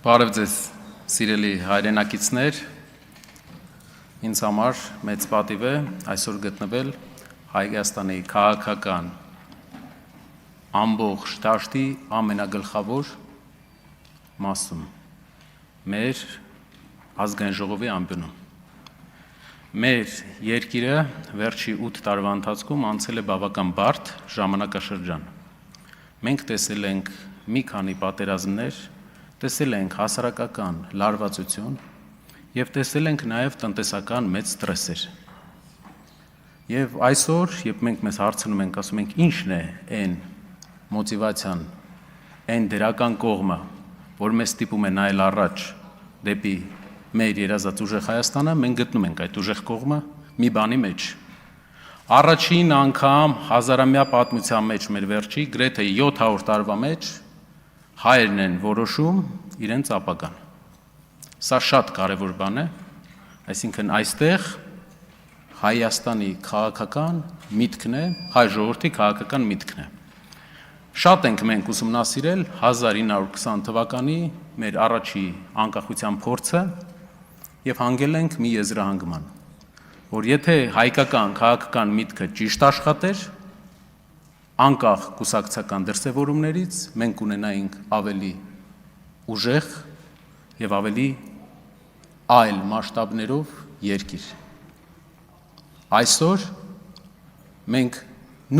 Բարև ձեզ, սիրելի հայրենակիցներ, ինձ համար մեծ պատիվ է այսօր գտնվել Հայաստանի քաղաքական ամբողջ դաշտի ամենագլխավոր մասում, մեր ազգային ժողովի անկյունում։ Մեր երկիրը վերջի 8 տարվա ընթացքում անցել է բավական բարդ ժամանակաշրջան։ Մենք տեսել ենք մի քանի պատերազմներ, տեսել ենք հասարակական լարվածություն և տեսել ենք նաև տնտեսական մեծ ստրեսեր։ Եվ այսօր, երբ մենք մեզ հարցնում ենք, ասում ենք ինչն է այն մոտիվացիան, այն դրական կողմը, որ մեզ ստիպում է նայել առաջ դեպի մեր երազած ուժեղ Հայաստանը, մենք գտնում ենք այդ ուժեղ կողմը մի բանի մեջ։ Առաջին անգամ հազարամյա պատմության մեջ մեր վերջի գրեթե 700 տարվա մեջ հայերն են որոշում իրենց ապագան։ Սա շատ կարևոր բան է, այսինքն այստեղ Հայաստանի քաղաքական միտքն է, հայ ժողովրդի քաղաքական միտքն է։ Շատ ենք մենք ուսումնասիրել 1920 թվականի մեր առաջի անկախության փորձը և հանգել ենք մի եզրահանգման, որ եթե հայկական քաղաքական միտքը ճիշտ աշխատեր, անկախ կուսակցական դրսևորումներից մենք կունենայինք ավելի ուժեղ և ավելի այլ մասշտաբներով երկիր։ Այսօր մենք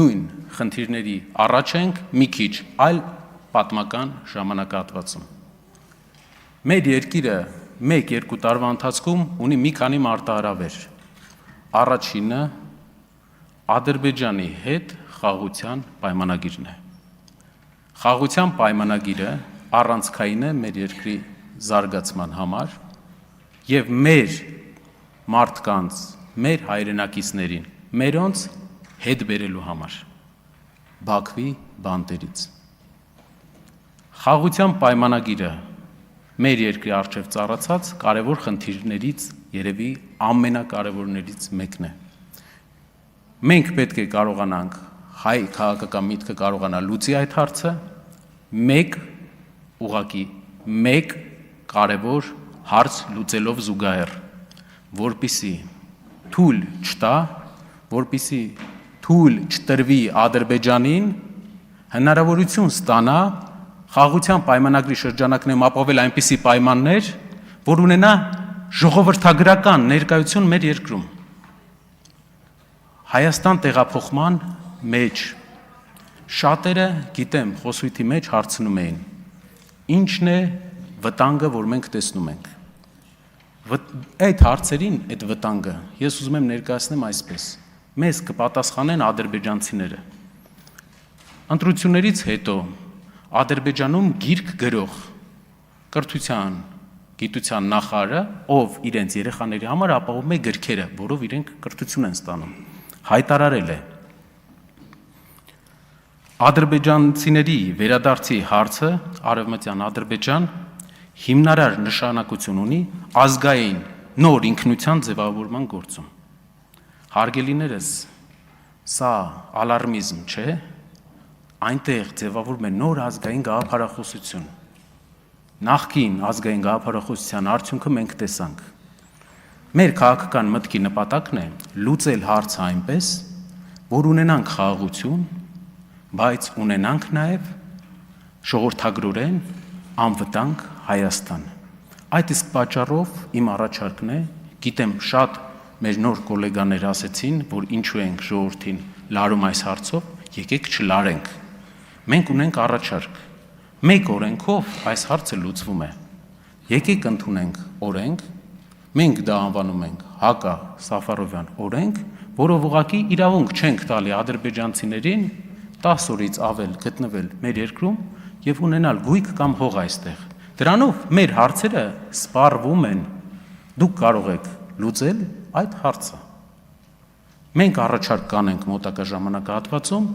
նույն խնդիրների առաջ ենք մի քիչ այլ պատմական ժամանակահատվածում։ Մեր երկիրը 1-2 տարվա ընթացքում ունի մի քանի մարտահրավեր։ Առաջինը Ադրբեջանի հետ խաղաղության պայմանագիրն է։ Խաղաղության պայմանագիրը առանցքային է մեր երկրի զարգացման համար և մեր մարդկանց, մեր հայրենակիցներին, մերոնց հետ բերելու համար Բաքվի բանտերից։ Խաղաղության պայմանագիրը մեր երկրի առջև ծառացած կարևոր խնդիրներից երևի ամենակարևորներից մեկն է։ Մենք պետք է կարողանանք, հայ քաղաքական միտքը կարողանա լուծի այդ հարցը մեկ կարևոր հարց լուծելով զուգահեռ, որպեսզի թույլ չտա, որպեսզի թույլ չտրվի Ադրբեջանին հնարավորություն ստանա խաղաղության պայմանագրի շրջանակներում ապահովել այնպիսի պայմաններ, որ ունենա ժողովրդագրական ներկայություն մեր երկրում։ Հայաստան տեղափոխման մեջ շատերը, գիտեմ, խոսույթի մեջ հարցնում էին, ինչն է վտանգը, որ մենք տեսնում ենք։ Այդ հարցերին, այդ վտանգը, ես ուզում եմ ներկայացնեմ այսպես. մեզ կպատասխանեն ադրբեջանցիները։ Ընտրություններից հետո Ադրբեջանում գիրք գրող կրթության, գիտության նախարարը, ով իրենց երեխաների համար ապահովում է գրքերը, որով իրենք կրթություն են ստանում, հայտարարել է. Ադրբեջանցիների վերադարձի հարցը Արևմտյան Ադրբեջան հիմնարար նշանակություն ունի ազգային նոր ինքնության ձևավորման գործում։ Հարգելիներս, սա ալարմիզմ չէ, այնտեղ ձևավորվում է նոր ազգային գաղափարախոսություն։ Նախկին ազգային գաղափարախոսության արդյունքը մենք տեսանք։ Մեր քաղաքական մտքի նպատակն է լուծել հարցը այնպես, որ ունենանք խաղաղություն, բայց ունենանք նաև ժողովրդագրորեն անվտանգ Հայաստան։ Այդ իսկ պատճառով իմ առաջարկն է, գիտեմ շատ մեր նոր գոլեգաներ ասեցին, որ ինչու ենք ժողովրդին լարում այս հարցով, եկեք չլարենք։ Մենք ունենք առաջարկ, մեկ օրենքով այս հարցը լուծվում է։ Եկեք ընդունենք օրենք, մենք դա անվանում ենք Հակա-Սաֆարովյան օրենք, որով ուղղակի իրավունք չենք տալի ադրբեջանցիներին 10 օրից ավել գտնվել մեր երկրում և ունենալ գույք կամ հող այստեղ։ Դրանով մեր հարցերը սպառվում են, դուք կարող եք լուծել այդ հարցը։ Մենք առաջարկ կանենք մոտակա ժամանակահատվածում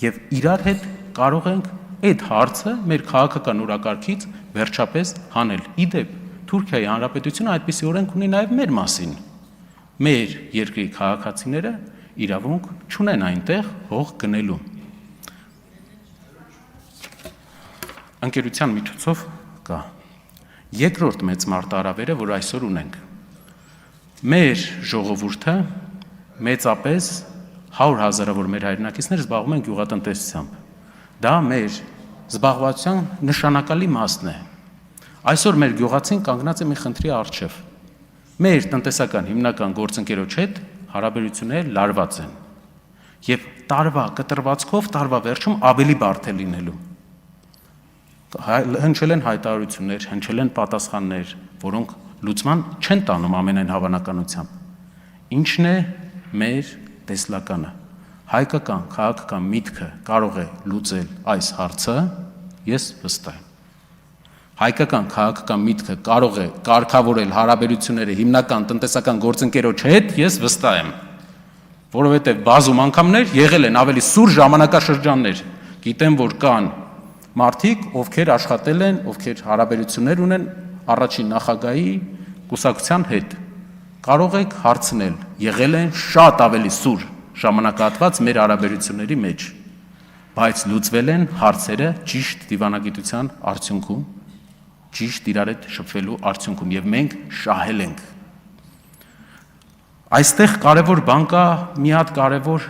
և իրար հետ կարող ենք այդ հարցը մեր քաղաքական օրակարգից վերջապես հանել։ Իդեպ, Թուրքիայի Հանրապետությունը այդպիսի օրենք ունի նաև մեր մասին։ Մեր երկրի քաղաքացիները իրավունք չունեն այնտեղ հող գնելու։ Ընկերության միջոցով կա։ Երկրորդ մեծ մարտահրավերը, որ այսօր ունենք։ Մեր ժողովուրդը մեծապես 100,000-ավոր մեր հայրենակիցներ զբաղվում են գյուղատնտեսությամբ։ Դա մեր զբաղվածության նշանակալի մասն է։ Այսօր մեր գյուղացին կանգնած է մի խնդրի առջև։ Մեր տնտեսական հիմնական գործընկերոջ հետ հարաբերությունները լարված են։ Եվ տարվա կտրվածքով տարվա վերջում ավելի բարդ է լինելու։ Հնչել են հայտարարություններ, հնչել են պատասխաններ, որոնք լուծման չեն տանում ամենայն հավանականությամբ։ Ինչն է մեր տեսլականը։ Հայկական քաղաքական միտքը կարող է լուծել այս հարցը, ես վստահ եմ։ Հայկական քաղաքական միտքը կարող է կարգավորել հարաբերությունները հիմնական տնտեսական գործընկերոջ հետ, ես վստահ եմ, որովհետև բազում անգամներ եղել են ավելի սուր ժամանակաշրջաններ։ Գիտեմ, որ կան մարդիկ, ովքեր աշխատել են, ովքեր հարաբերություններ ունեն առաջին նախագահի կուսակցության հետ։ Կարող եք հարցնել, եղել են շատ ավելի սուր ժամանակահատված մեր հարաբերությունների մեջ, բայց լուծվել են հարցերը ճիշտ դիվանագիտության արդյունքում, ճիշտ իրար հետ շփվելու արդյունքում, եւ մենք շահել ենք։ Այստեղ կարևոր բան կա, մի հատ կարևոր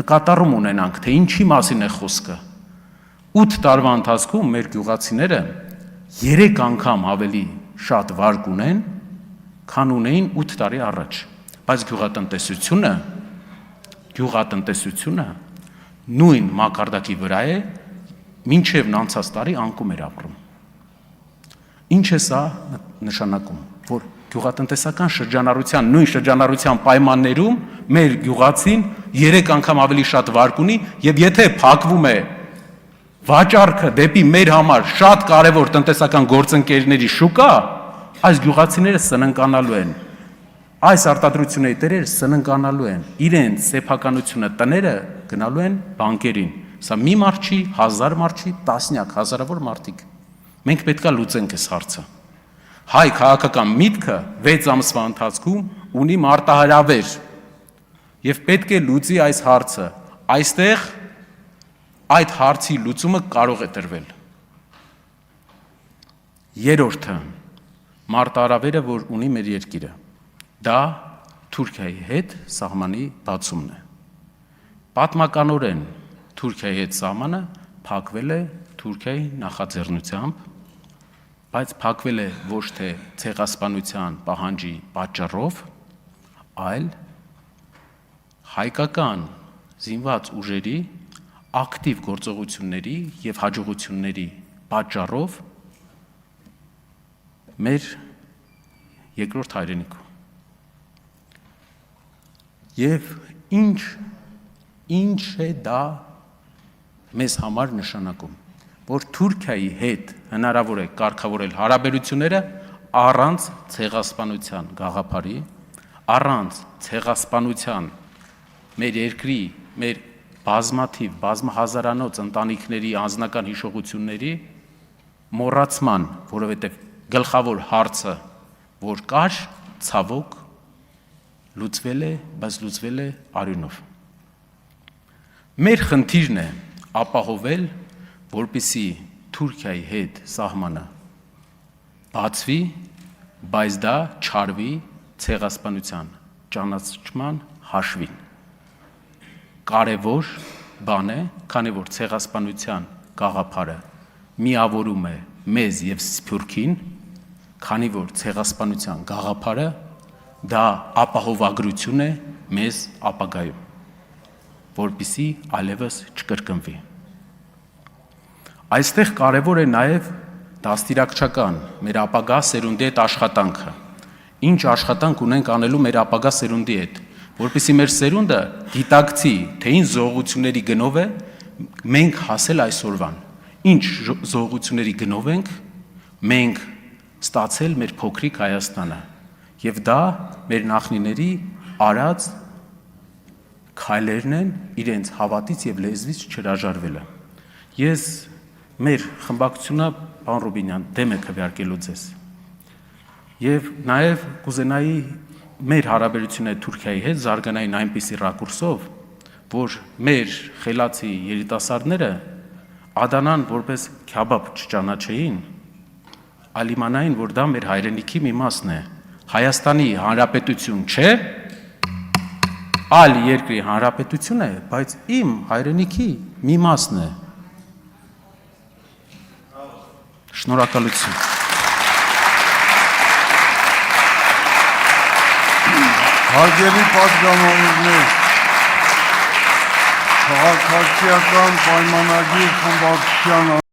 նկատառում ունենանք, թե ինչի մասին է խոսքը։ 8 տարվա ընթացքում մեր գյուղացիները 3 անգամ ավելի շատ վարկ ունեն, քան ունեին 8 տարի առաջ, բայց գյուղատնտեսությունը նույն մակարդակի վրա է, մինչև անցած տարի անկում էր ապրում։ Ինչ է սա նշանակում, որ գյուղատնտեսական շրջանառության, նույն շրջանառության պայմաններում մեր գյուղացին 3 անգամ ավելի շատ վարկ ունի, եւ եթե փակվում է վաճառքը դեպի մեր համար շատ կարևոր տնտեսական գործընկերների շուկա, այս գյուղացիները սննկանալու են, այս արտադրությունների տերերը սննկանալու են, իրենց սեփականությունը տները գնալու են բանկերին։ Սա մի մարդ չի, 1000 մարդ չի, տասնյակ հազարավոր մարդիկ։ Մենք պետքա լուծենք այս հարցը։ Հայ քաղաքական միտքը 6 ամսվա ընթացքում ունի մարտահրավեր եւ պետք է լուծի այս հարցը։ Այստեղ այդ հարցի լուծումը կարող է տրվել։ Երրորդը մարտահրավերը, որ ունի մեր երկիրը, դա Թուրքիայի հետ սահմանի բացումն է։ Պատմականորեն Թուրքիայի հետ սահմանը փակվել է Թուրքիայի նախաձեռնությամբ, բայց փակվել է ոչ թե ցեղասպանության պահանջի պատճառով, այլ հայկական զինված ուժերի ակտիվ գործողությունների եւ հաջողությունների պատճառով մեր երկրորդ հայրենիքում։ Եվ ինչ է դա մեզ համար նշանակում, որ Թուրքիայի հետ հնարավոր է կարգավորել հարաբերությունները առանց ցեղասպանության գաղափարի, առանց ցեղասպանության մեր երկրի, մեր բազմաթիվ, բազմահազարանոց ընտանիքների անձնական հիշողությունների մոռացման, որովհետև գլխավոր հարցը, որ կար, ցավոք, լուծվել է, բայց լուծվել է արյունով։ Մեր խնդիրն է ապահովել, որպեսզի Թուրքիայի հետ սահմանը բացվի, բայց դա չարվի ցեղասպանության ճանաչման հաշվին։ Կարևոր բան է, քանի որ ցեղասպանության գաղափարը միավորում է մեզ եւ Սփյուռքին, քանի որ ցեղասպանության գաղափարը դա ապահովագրություն է մեզ ապագայում, որպեսզի այլևս չկրկնվի։ Այստեղ կարևոր է նաեւ դաստիարակչական մեր ապագա սերունդի հետ աշխատանքը։ Ինչ աշխատանք ունենք անելու մեր ապագա սերունդի հետ, որպեսզի մեր սերունդը գիտակցի, թե ինչ զողությունների գնով է մենք հասել այսօրվան, ինչ զողությունների գնով ենք մենք ստացել մեր փոքրիկ Հայաստանը, եւ դա մեր նախնիների արած քայլերն են իրենց հավատից եւ լեզվից չհրաժարվելը։ Ես մեր խմբակցությունը, պարոն Ռուբինյան, դեմ է քվեարկելու ձեզ։ Եվ նաեւ կուզենայի մեր հարաբերությունները Թուրքիայի հետ զարգանային այնպիսի ռակուրսով, որ մեր խելացի երիտասարդները Ադանան որպես քյաբաբ չճանաչեին, այլ իմանային, որ դա մեր հայրենիքի մի մասն է։ Հայաստանի Հանրապետություն չէ, այլ երկրի հանրապետություն է, բայց իմ հայրենիքի մի մասն է։ Շնորհակալություն։ Հարգելի պատգամավորներ, քաղաքացիական պայմանագիր խմբակցության